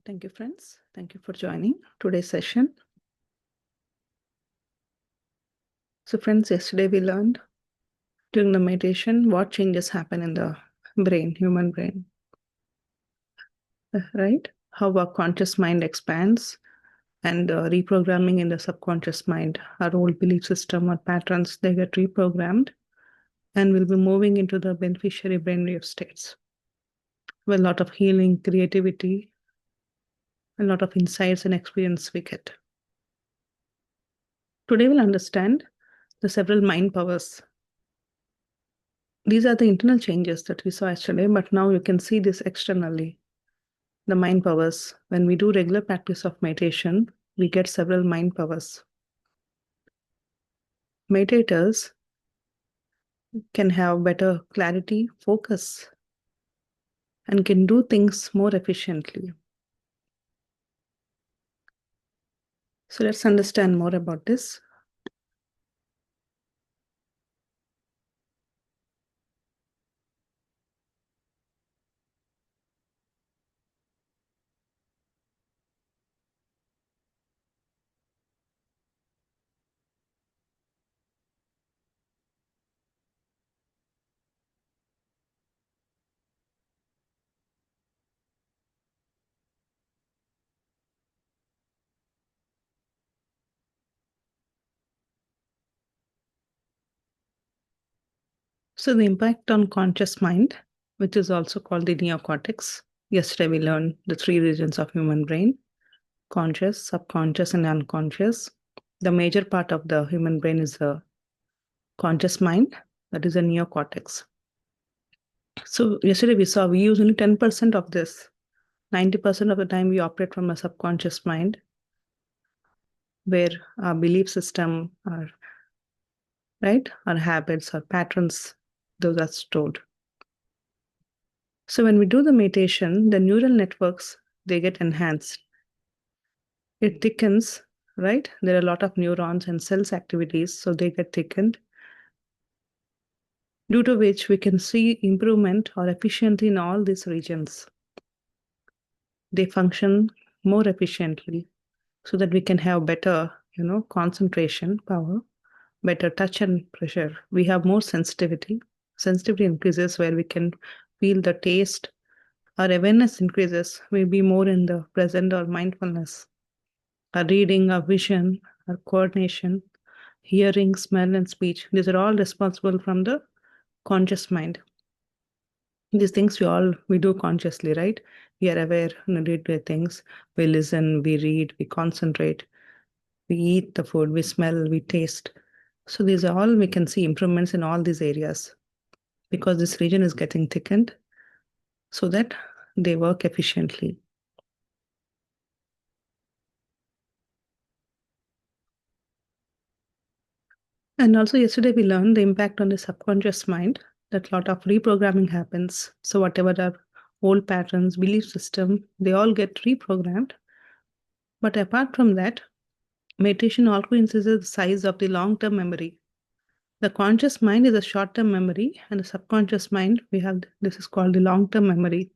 Thank you, friends. Thank you for joining today's session. So, friends, yesterday we learned during the meditation what changes happen in the brain, human brain, right? How our conscious mind expands and reprogramming in the subconscious mind. Our old belief system or patterns, they get reprogrammed and we'll be moving into the beneficiary brainwave states with a lot of healing, creativity, a lot of insights and experience we get. Today we'll understand the several mind powers. These are the internal changes that we saw yesterday, but now you can see this externally. The mind powers. When we do regular practice of meditation, we get several mind powers. Meditators can have better clarity, focus, and can do things more efficiently. So let's understand more about this. So the impact on conscious mind, which is also called the neocortex. Yesterday we learned the three regions of human brain: conscious, subconscious, and unconscious. The major part of the human brain is the conscious mind, that is a neocortex. So yesterday we saw we use only 10% of this. 90% of the time we operate from a subconscious mind where our belief system, our right, our habits, our patterns, those are stored. So when we do the meditation, the neural networks, they get enhanced. It thickens, right? There are a lot of neurons and cells activities, so they get thickened, due to which we can see improvement or efficiency in all these regions. They function more efficiently so that we can have better, concentration power, better touch and pressure. We have more sensitivity. Sensitivity increases where we can feel the taste. Our awareness increases. We'll be more in the present or mindfulness. Our reading, our vision, our coordination, hearing, smell, and speech. These are all responsible from the conscious mind. These things we do consciously, right? We are aware in day-to-day things. We listen, we read, we concentrate, we eat the food, we smell, we taste. So these are all, we can see improvements in all these areas because this region is getting thickened so that they work efficiently. And also yesterday we learned the impact on the subconscious mind, that a lot of reprogramming happens. So whatever our old patterns, belief system, they all get reprogrammed. But apart from that, meditation also increases the size of the long-term memory. The conscious mind is a short-term memory, and the subconscious mind, this is called the long-term memory.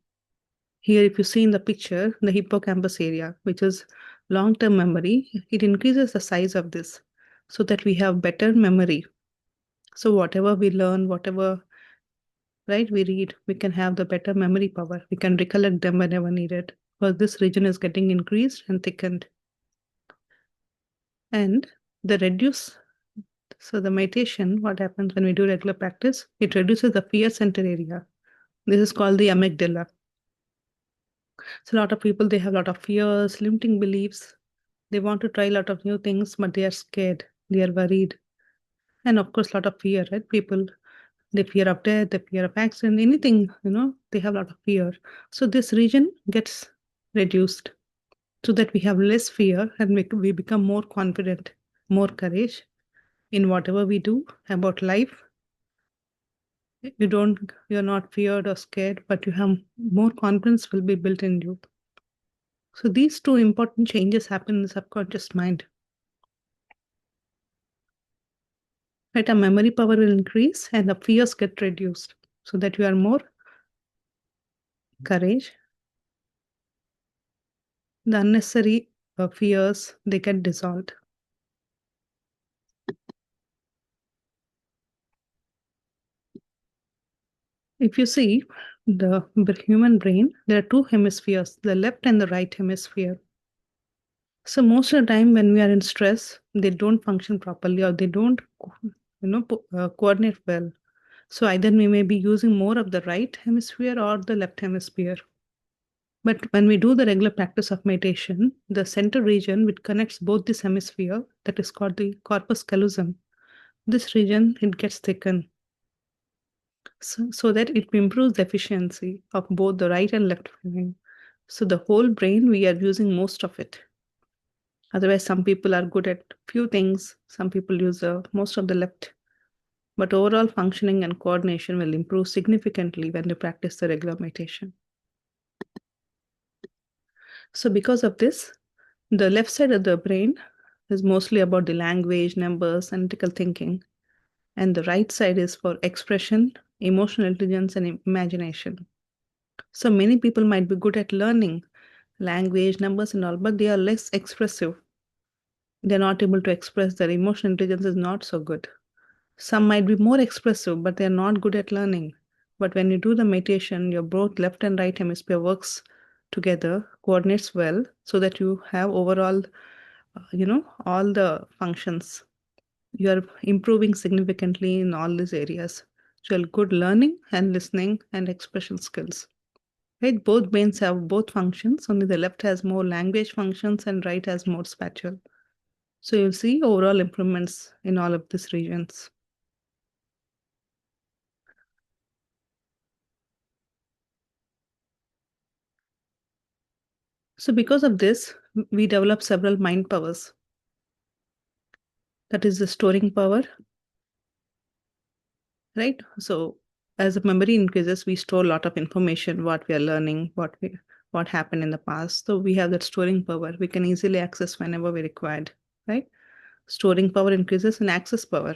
Here, if you see in the picture, the hippocampus area, which is long-term memory, it increases the size of this so that we have better memory. So whatever we learn, whatever, right, we read, we can have the better memory power. We can recollect them whenever needed because this region is getting increased and thickened. And so the meditation, what happens when we do regular practice, it reduces the fear center area. This is called the amygdala. So a lot of people, they have a lot of fears, limiting beliefs. They want to try a lot of new things, but they are scared. They are worried. And of course, a lot of fear, right? People, they fear of death, they fear of accident, anything, they have a lot of fear. So this region gets reduced so that we have less fear and we become more confident, more courage in whatever we do about life. You're not feared or scared, but you have more confidence will be built in you. So these two important changes happen in the subconscious mind. Right, our memory power will increase and the fears get reduced so that you are more courage, The unnecessary fears, they get dissolved. If you see the human brain, there are two hemispheres, the left and the right hemisphere. So most of the time when we are in stress, they don't function properly or they don't, coordinate well. So either we may be using more of the right hemisphere or the left hemisphere. But when we do the regular practice of meditation, the center region which connects both this hemisphere, that is called the corpus callosum, this region, it gets thickened. So that it improves the efficiency of both the right and left brain. So the whole brain, we are using most of it. Otherwise, some people are good at few things. Some people use most of the left. But overall functioning and coordination will improve significantly when you practice the regular meditation. So because of this, the left side of the brain is mostly about the language, numbers, analytical thinking. And the right side is for expression, emotional intelligence, and imagination. So many people might be good at learning language, numbers, and all, but they are less expressive. They're not able to express their emotional intelligence is not so good. Some might be more expressive, but they're not good at learning. But when you do the meditation, your both left and right hemisphere works together, coordinates well, so that you have overall, all the functions. You are improving significantly in all these areas. So you have good learning and listening and expression skills. Right? Both brains have both functions, only the left has more language functions and right has more spatial. So you'll see overall improvements in all of these regions. So because of this, we develop several mind powers. That is the storing power, right? So as the memory increases, we store a lot of information, what we are learning, what happened in the past. So we have that storing power. We can easily access whenever we required, right? Storing power increases in access power.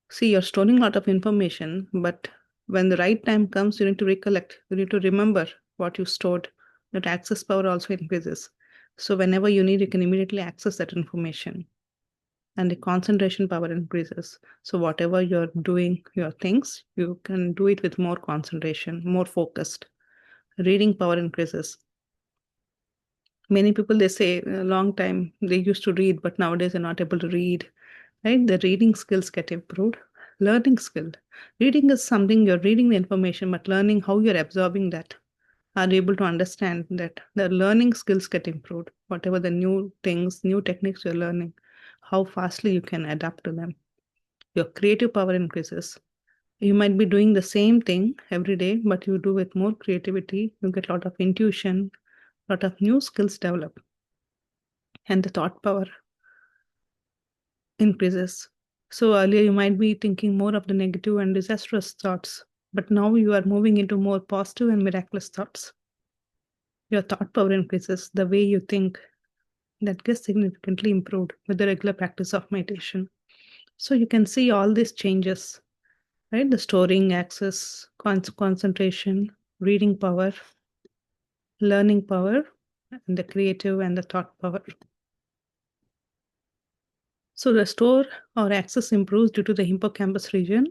See, you're storing a lot of information, but when the right time comes, you need to recollect, you need to remember what you stored. That access power also increases. So whenever you need, you can immediately access that information. And the concentration power increases. So whatever you're doing, your things, you can do it with more concentration, more focused. Reading power increases. Many people, they say a long time they used to read, but nowadays they're not able to read, right? The reading skills get improved. Learning skill. Reading is something you're reading the information, but learning how you're absorbing that. Are you able to understand that the learning skills get improved? Whatever the new things, new techniques you're learning, how fastly you can adapt to them. Your creative power increases. You might be doing the same thing every day, but you do with more creativity. You get a lot of intuition, a lot of new skills develop, and the thought power increases. So earlier you might be thinking more of the negative and disastrous thoughts, but now you are moving into more positive and miraculous thoughts. Your thought power increases, the way you think, that gets significantly improved with the regular practice of meditation. So you can see all these changes, right? The storing, access, concentration, reading power, learning power, and the creative and the thought power. So the store or access improves due to the hippocampus region,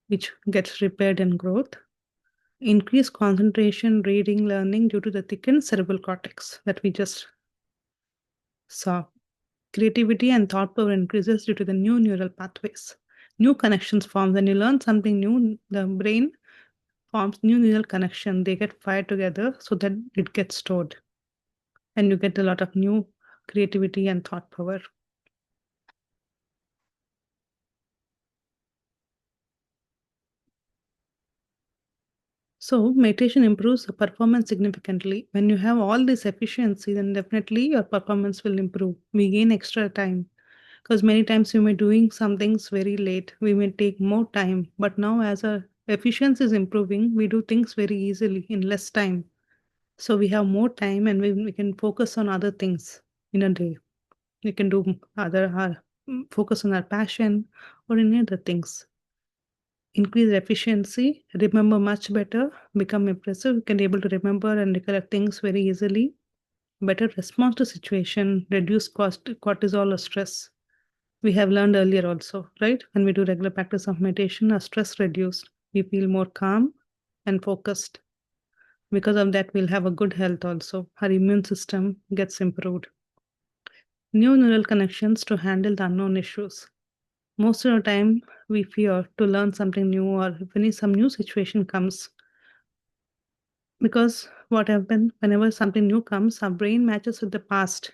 which gets repaired and growth. Increased concentration, reading, learning due to the thickened cerebral cortex that we just saw. Creativity and thought power increases due to the new neural pathways. New connections form. When you learn something new, the brain forms new neural connection. They get fired together so that it gets stored. And you get a lot of new creativity and thought power. So meditation improves the performance significantly. When you have all this efficiency, then definitely your performance will improve. We gain extra time because many times we may doing some things very late. We may take more time, but now as our efficiency is improving, we do things very easily in less time. So we have more time and we can focus on other things in a day. We can do focus on our passion or any other things. Increase efficiency, remember much better, become impressive, can able to remember and recollect things very easily. better response to situation, reduce cortisol or stress. We have learned earlier also, right? When we do regular practice of meditation, our stress reduced. We feel more calm and focused. Because of that, we'll have a good health also. Our immune system gets improved. New neural connections to handle the unknown issues. Most of the time, we fear to learn something new, or when some new situation comes, because what happened whenever something new comes, our brain matches with the past,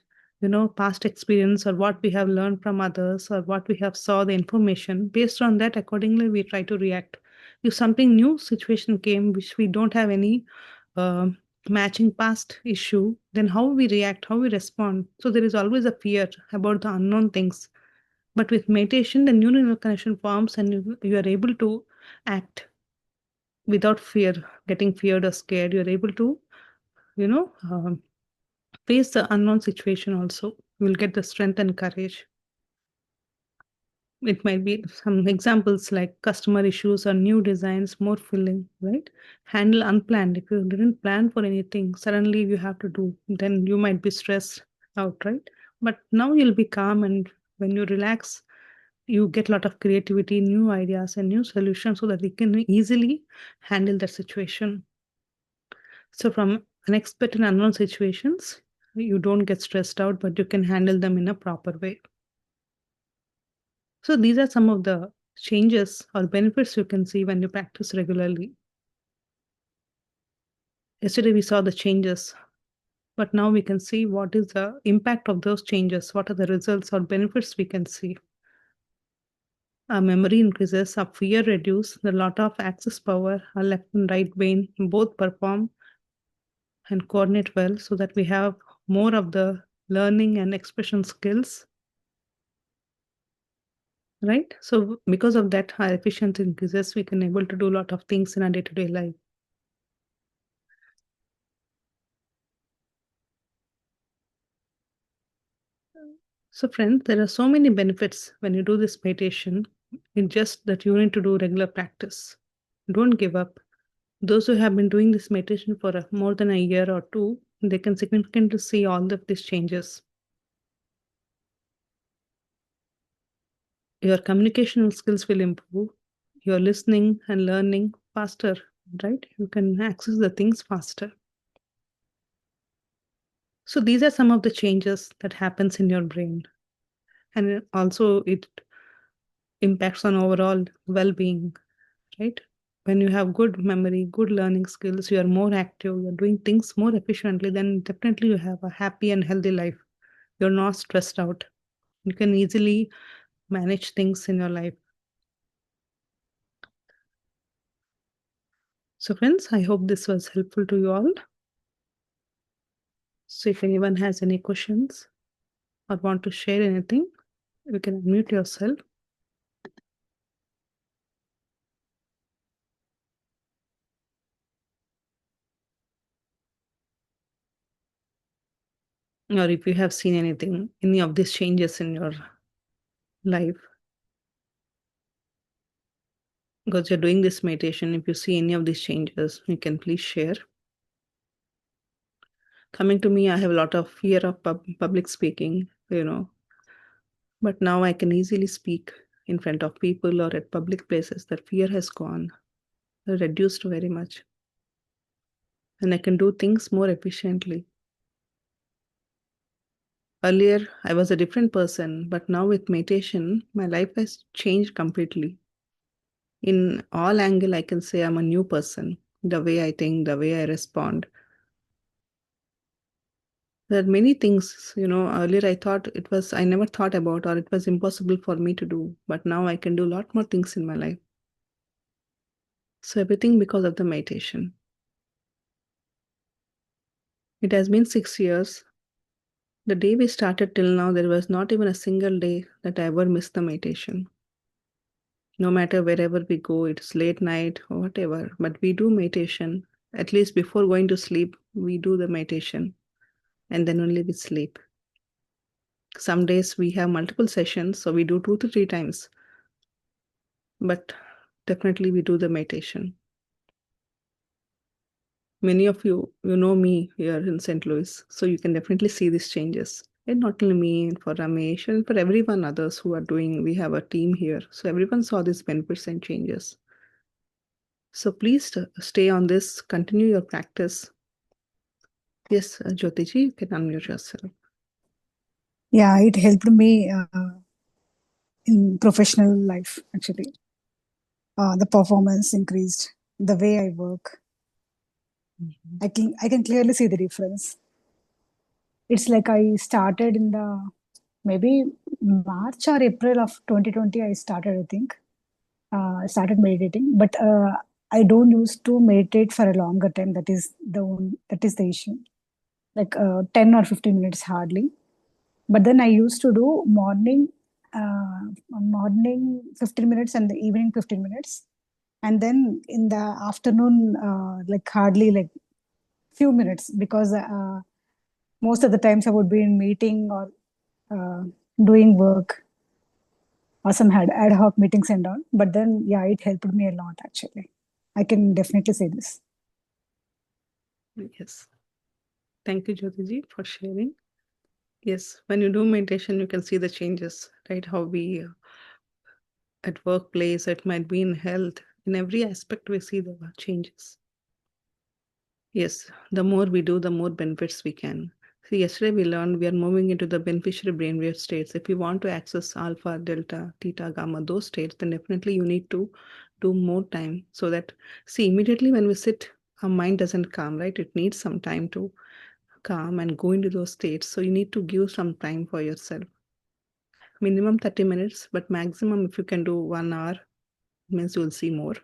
past experience, or what we have learned from others, or what we have saw the information. Based on that, accordingly we try to react. If something new situation came which we don't have any uh, matching past issue, then how we react, how we respond. So there is always a fear about the unknown things. But with meditation, the new neural connection forms, and you are able to act without fear, getting feared or scared. You're able to, you know, face the unknown situation also. You'll get the strength and courage. It might be some examples like customer issues or new designs, more filling, right? Handle unplanned. If you didn't plan for anything, suddenly you have to do, then you might be stressed out, right? But now you'll be calm, and when you relax, you get a lot of creativity, new ideas, and new solutions so that you can easily handle that situation. So from unexpected unknown situations, you don't get stressed out, but you can handle them in a proper way. So these are some of the changes or benefits you can see when you practice regularly. Yesterday we saw the changes, but now we can see what is the impact of those changes, what are the results or benefits we can see. Our memory increases, our fear reduces, a lot of access power, our left and right brain both perform and coordinate well so that we have more of the learning and expression skills, right? So because of that, our efficiency increases. We can able to do a lot of things in our day-to-day life. So friends, there are so many benefits when you do this meditation. It's just that you need to do regular practice. Don't give up. Those who have been doing this meditation for more than a year or two, they can significantly see all of these changes. Your communication skills will improve. Your listening and learning faster, right? You can access the things faster. So these are some of the changes that happens in your brain. And also it impacts on overall well-being, right? When you have good memory, good learning skills, you are more active, you're doing things more efficiently, then definitely you have a happy and healthy life. You're not stressed out. You can easily manage things in your life. So friends, I hope this was helpful to you all. So if anyone has any questions or want to share anything, you can unmute yourself. Or if you have seen anything, any of these changes in your life, because you're doing this meditation, if you see any of these changes, you can please share. Coming to me, I have a lot of fear of public speaking, but now I can easily speak in front of people or at public places. That fear has gone, reduced very much, and I can do things more efficiently. Earlier, I was a different person, but now with meditation, my life has changed completely. In all angle, I can say I'm a new person. The way I think, the way I respond. There are many things, earlier I never thought about, or it was impossible for me to do. But now I can do a lot more things in my life. So everything because of the meditation. It has been 6 years. The day we started till now, there was not even a single day that I ever missed the meditation. No matter wherever we go, it's late night or whatever, but we do meditation. At least before going to sleep, we do the meditation, and then only we sleep. Some days we have multiple sessions, so we do 2 to 3 times, but definitely we do the meditation. Many of you, you know me here in St. Louis, so you can definitely see these changes. And not only me, for Ramesh and for everyone others who are doing, we have a team here. So everyone saw these benefits and changes. So please stay on this, continue your practice. Yes, Jyotiji, you can unmute yourself. Yeah, it helped me in professional life actually. The performance increased, the way I work. I can clearly see the difference. It's like I started in the maybe March or April of 2020. I started, I think. I started meditating, but I don't used to meditate for a longer time. That is the issue. Like 10 or 15 minutes hardly. But then I used to do morning 15 minutes and the evening 15 minutes. And then in the afternoon, like hardly like few minutes because most of the times I would be in meeting or uh, doing work or some ad hoc meetings and all. But then, yeah, it helped me a lot actually. I can definitely say this. Yes. Thank you, Jyotiji, for sharing. Yes, when you do meditation, you can see the changes, right? How we at workplace, it might be in health, in every aspect we see the changes. Yes, the more we do, the more benefits we can. See, yesterday we learned we are moving into the beneficiary brainwave states. If you want to access alpha, delta, theta, gamma, those states, then definitely you need to do more time so that, see, immediately when we sit, our mind doesn't calm, right? It needs some time to calm and go into those states. So you need to give some time for yourself. Minimum 30 minutes, but maximum if you can do 1 hour, means you'll see more.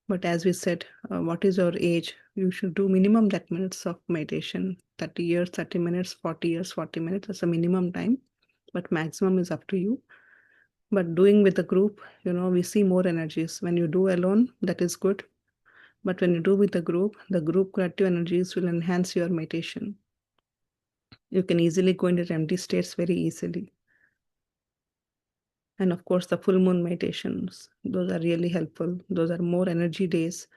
But as we said, what is your age? You should do minimum that minutes of meditation. 30 years, 30 minutes, 40 years, 40 minutes. That's a minimum time. But maximum is up to you. But doing with a group, we see more energies. When you do alone, that is good. But when you do with a group, the group collective energies will enhance your meditation. You can easily go into empty states very easily. And of course, the full moon meditations, those are really helpful. Those are more energy days.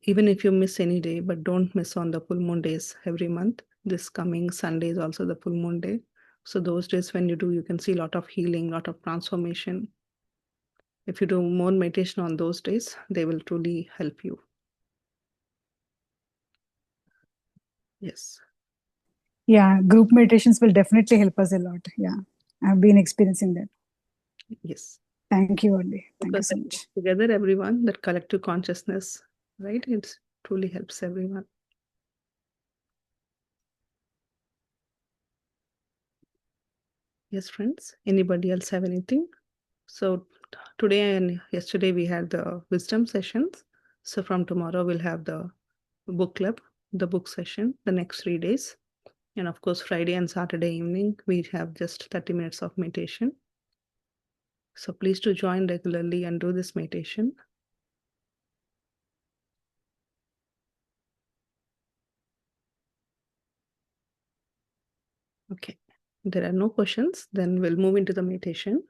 Even if you miss any day, but don't miss on the full moon days every month. This coming Sunday is also the full moon day. So those days when you do, you can see a lot of healing, lot of transformation. If you do more meditation on those days, they will truly help you. Yes. Yeah, group meditations will definitely help us a lot. Yeah, I've been experiencing that. Yes. Thank you, Andy. Thank you Because so much. together, everyone, that collective consciousness, right? It truly helps everyone. Yes, friends. Anybody else have anything? So today and yesterday we had the wisdom sessions. So from tomorrow we'll have the book club, the book session, the next 3 days. And of course, Friday and Saturday evening, we have just 30 minutes of meditation. So please to join regularly and do this meditation. Okay. There are no questions. Then we'll move into the meditation.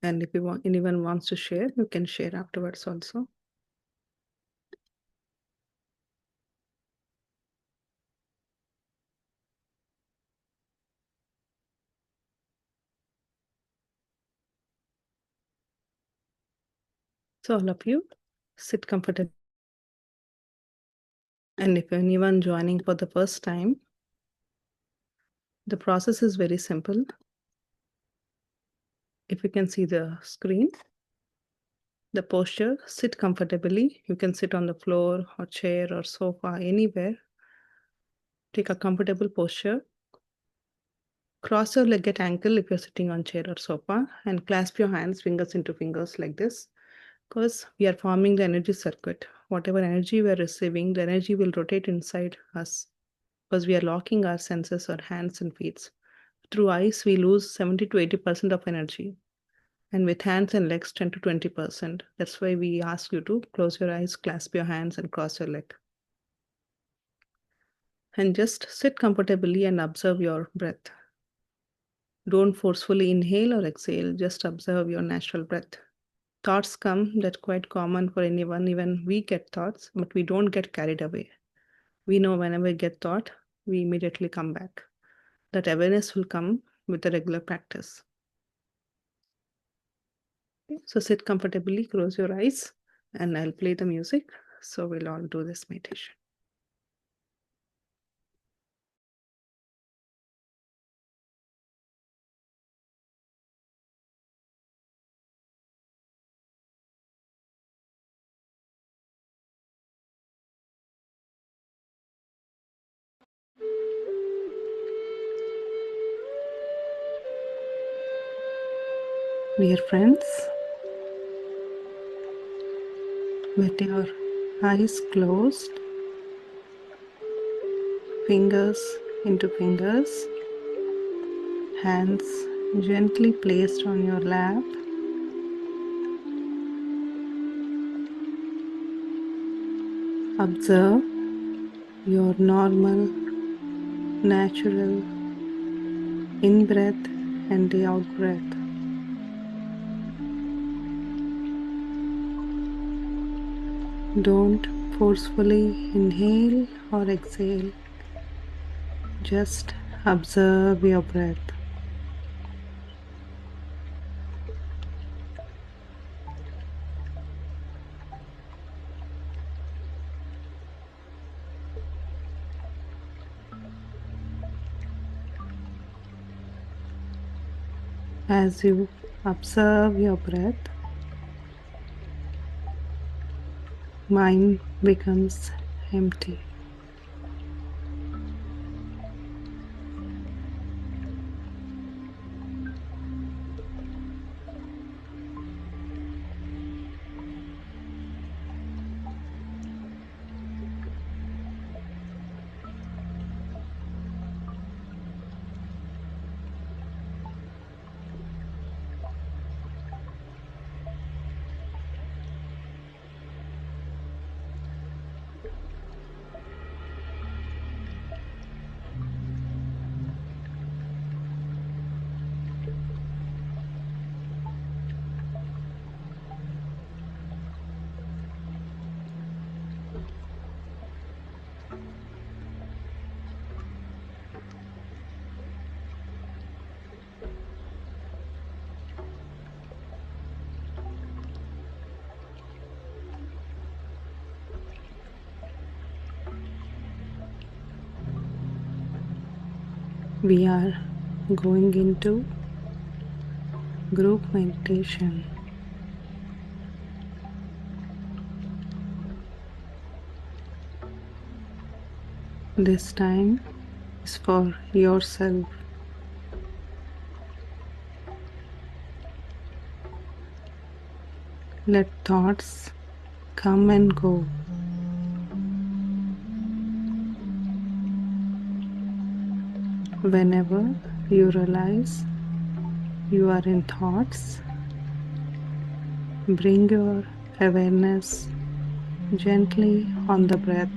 And if anyone wants to share, you can share afterwards also. So all of you, sit comfortably. And if anyone joining for the first time, the process is very simple. If you can see the screen, the posture, sit comfortably. You can sit on the floor or chair or sofa, anywhere. Take a comfortable posture. Cross your leg at ankle if you're sitting on chair or sofa and clasp your hands, fingers into fingers like this. Because we are forming the energy circuit. Whatever energy we are receiving, the energy will rotate inside us. Because we are locking our senses, our hands and feet. Through eyes, we lose 70 to 80% of energy. And with hands and legs, 10 to 20%. That's why we ask you to close your eyes, clasp your hands, and cross your leg. And just sit comfortably and observe your breath. Don't forcefully inhale or exhale, just observe your natural breath. Thoughts come, that's quite common for anyone. Even we get thoughts, but we don't get carried away. We know whenever we get thought, we immediately come back. That awareness will come with the regular practice. So sit comfortably, close your eyes, and I'll play the music. So we'll all do this meditation. Dear friends, with your eyes closed, fingers into fingers, hands gently placed on your lap, observe your normal, natural in-breath and the out-breath. Don't forcefully inhale or exhale. Just observe your breath. As you observe your breath, mind becomes empty. We are going into group meditation. This time is for yourself. Let thoughts come and go. Whenever you realize you are in thoughts, bring your awareness gently on the breath.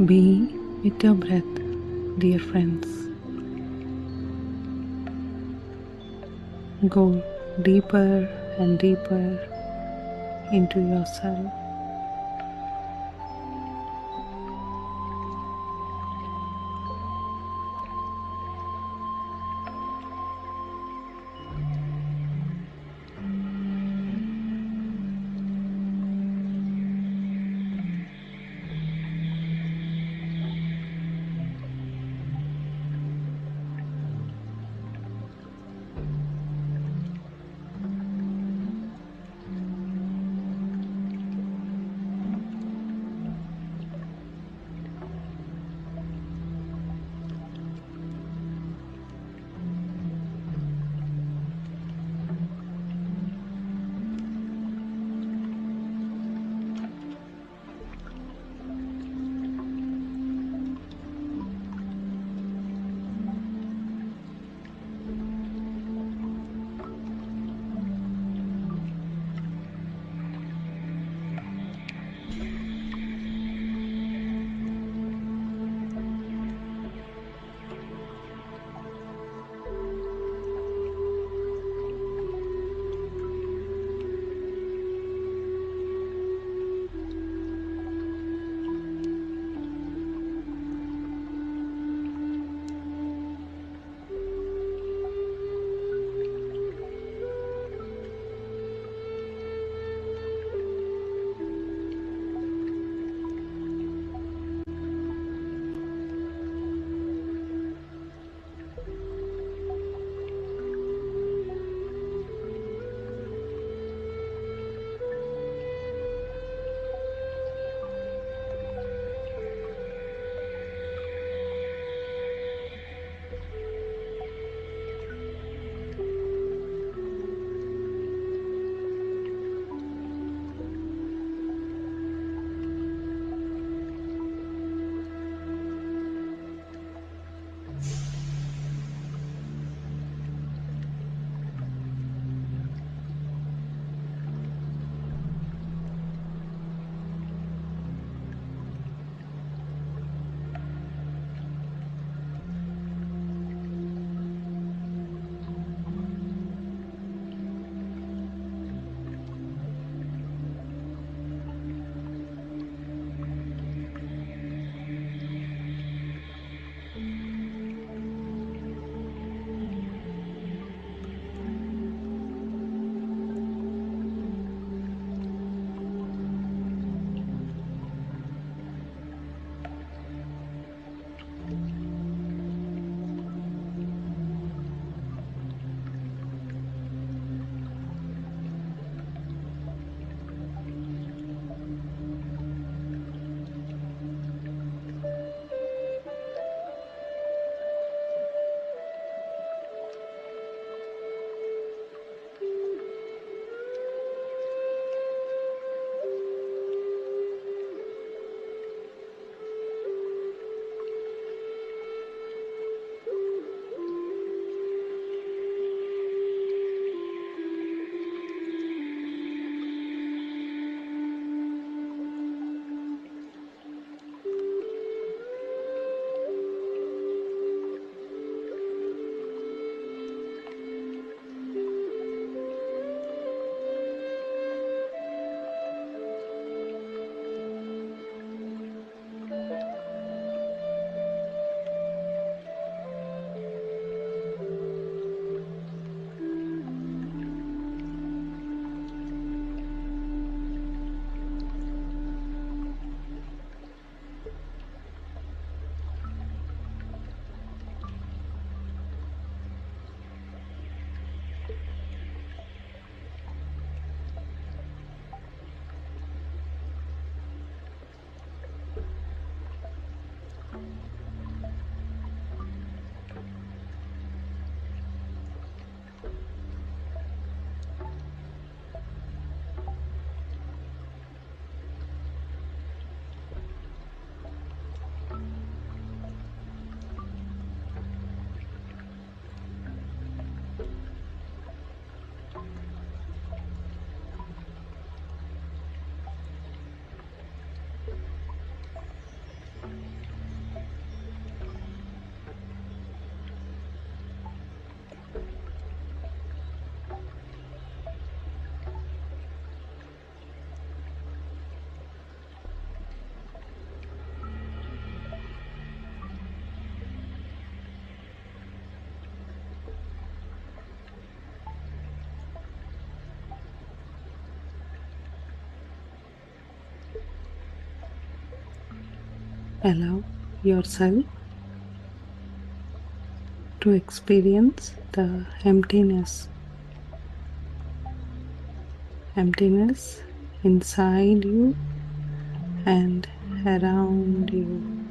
Be with your breath, dear friends. Go deeper and deeper into yourself. Allow yourself to experience the emptiness inside you and around you.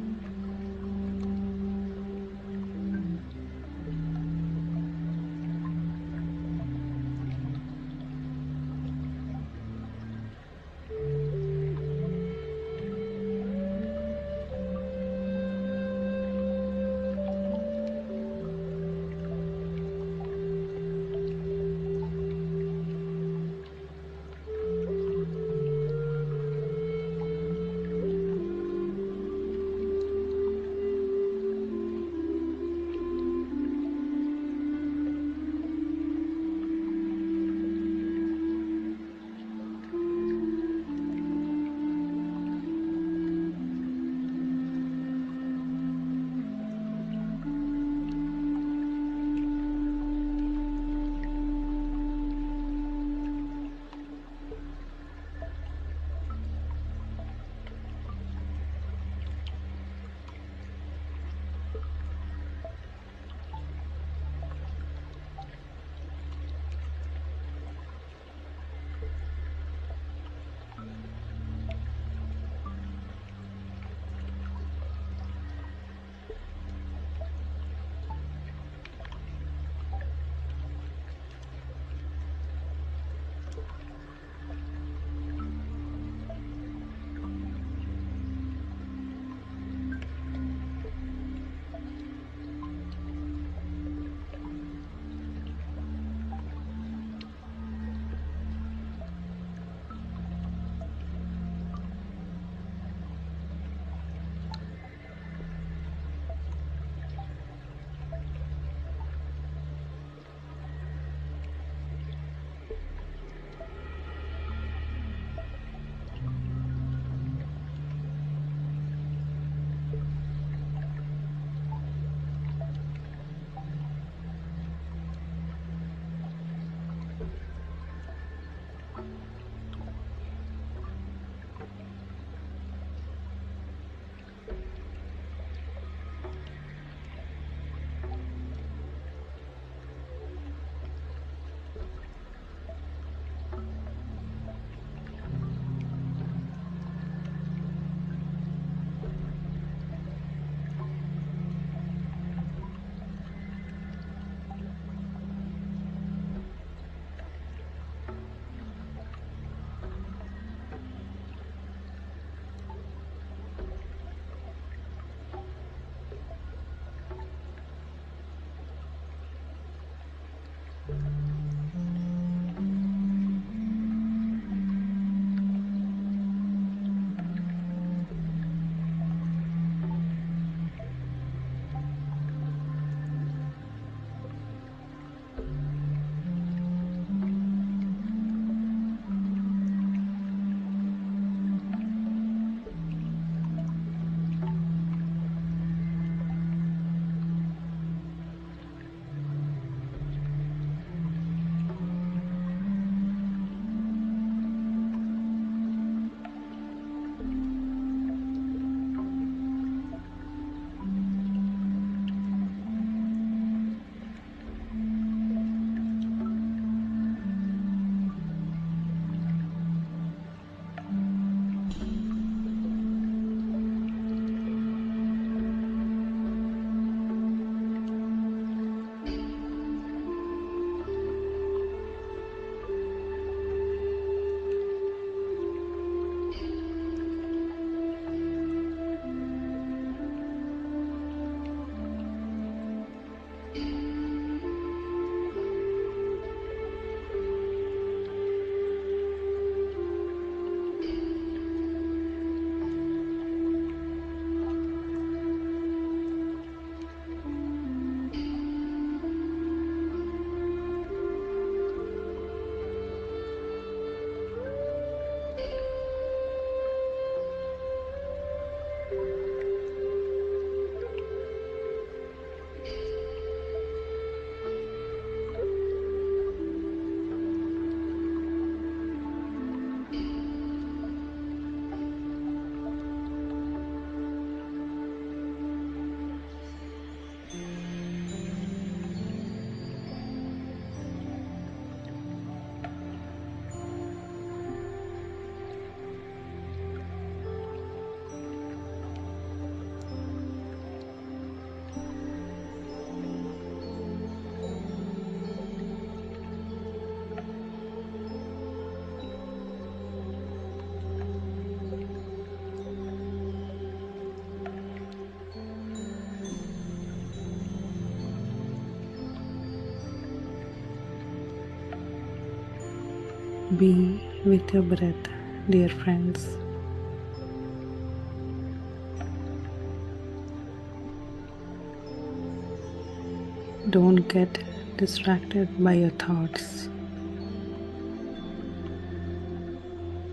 Be with your breath, dear friends. Don't get distracted by your thoughts.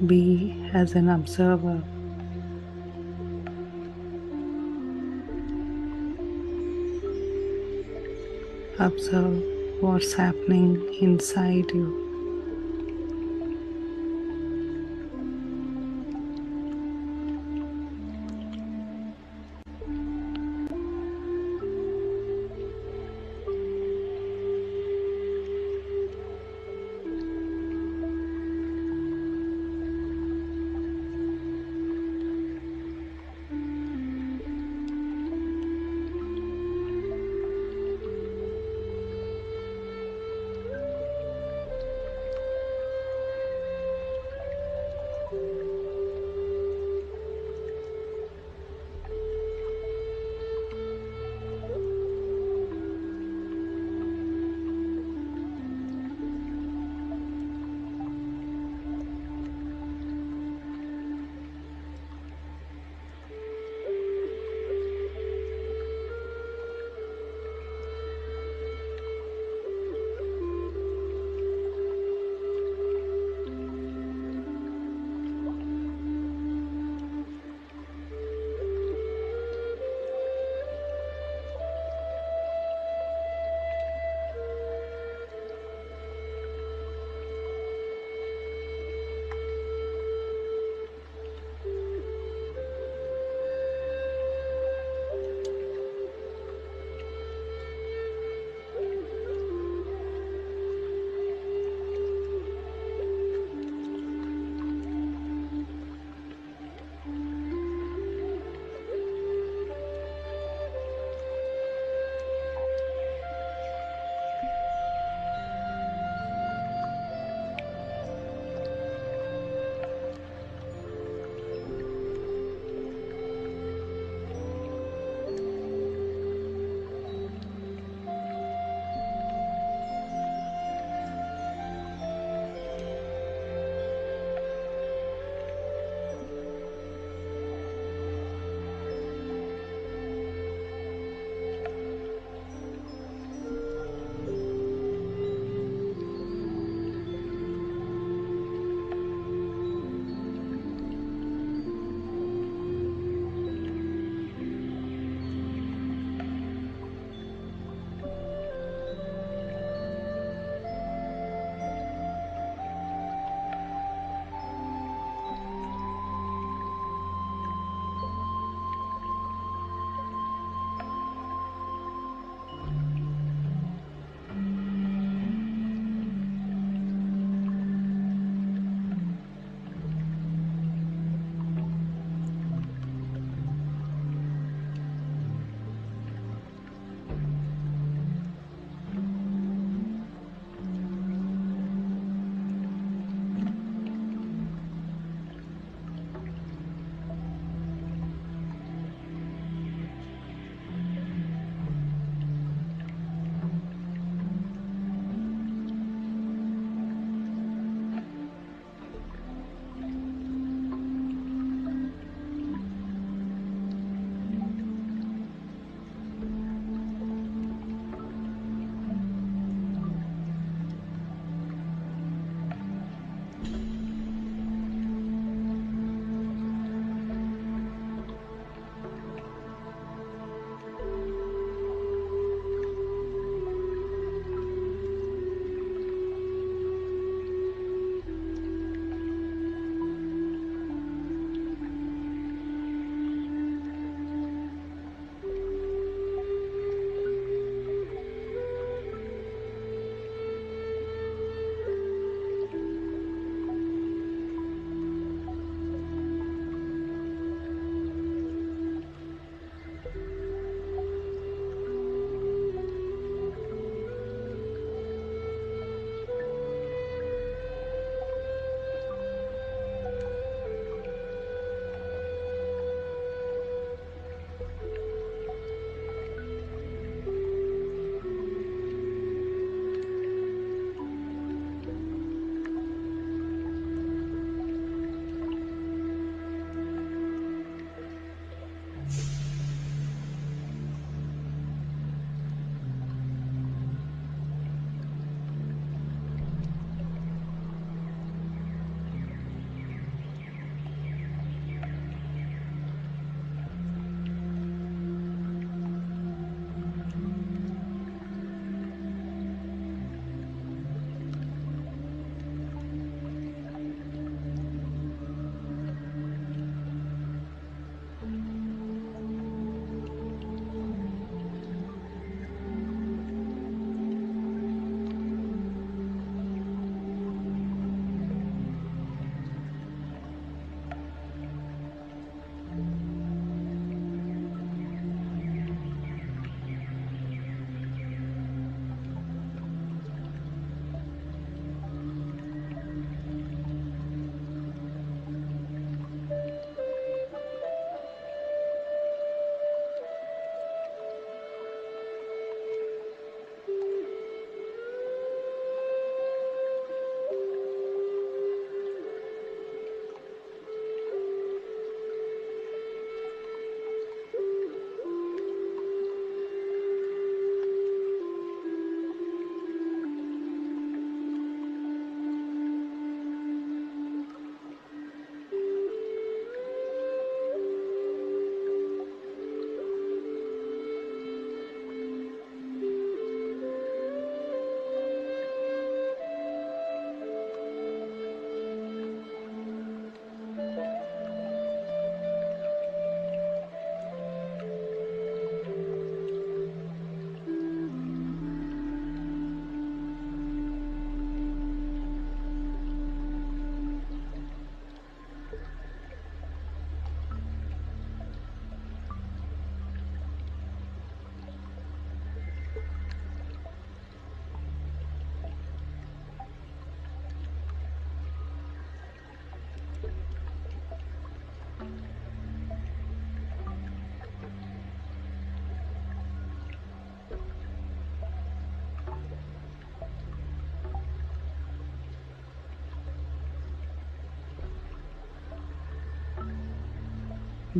Be as an observer. Observe what's happening inside you.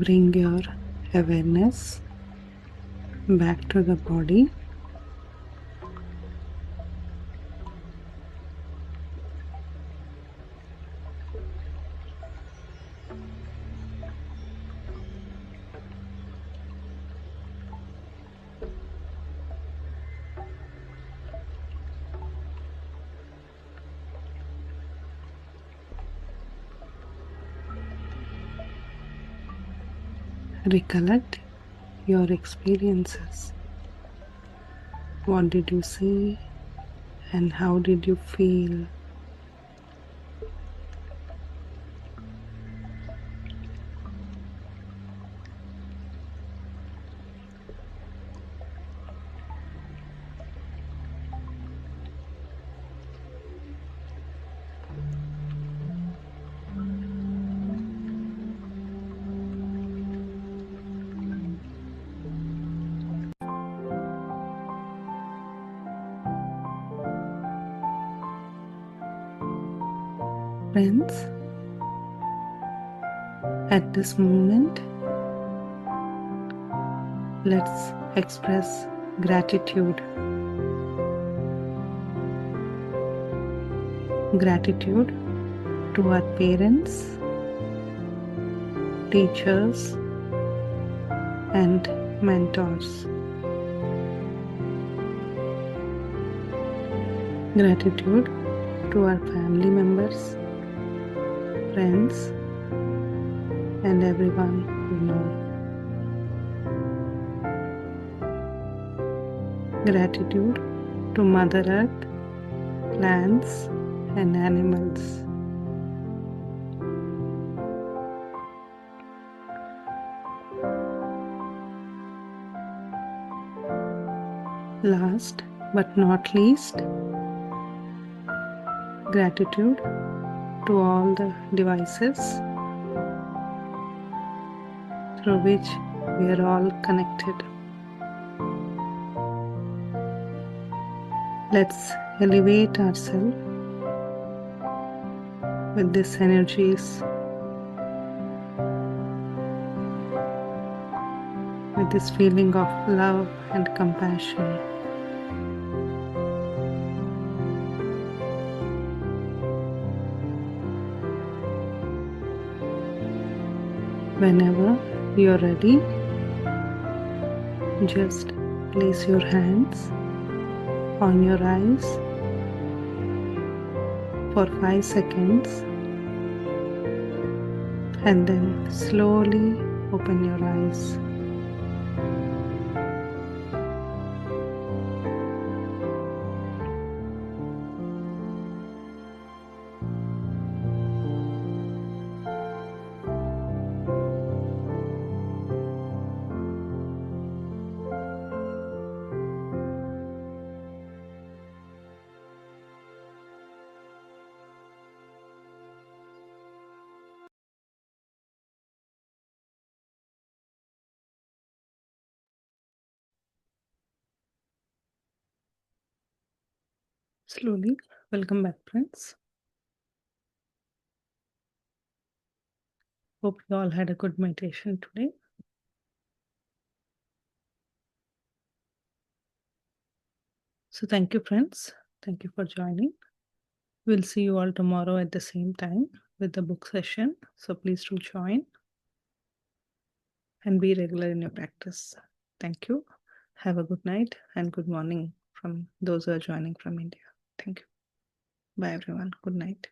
Bring your awareness back to the body. Recollect your experiences. What did you see and how did you feel? Friends, at this moment, let's express gratitude. Gratitude to our parents, teachers, and mentors. Gratitude to our family members, friends, and everyone we know. Gratitude to Mother Earth, plants, and animals. Last but not least, gratitude to all the devices through which we are all connected. Let's elevate ourselves with these energies, with this feeling of love and compassion. Whenever you're ready, just place your hands on your eyes for 5 seconds and then slowly open your eyes. Slowly, welcome back, friends. Hope you all had a good meditation today. So thank you, friends. Thank you for joining. We'll see you all tomorrow at the same time with the book session. So please do join and be regular in your practice. Thank you. Have a good night and good morning from those who are joining from India. Thank you. Bye, everyone. Good night.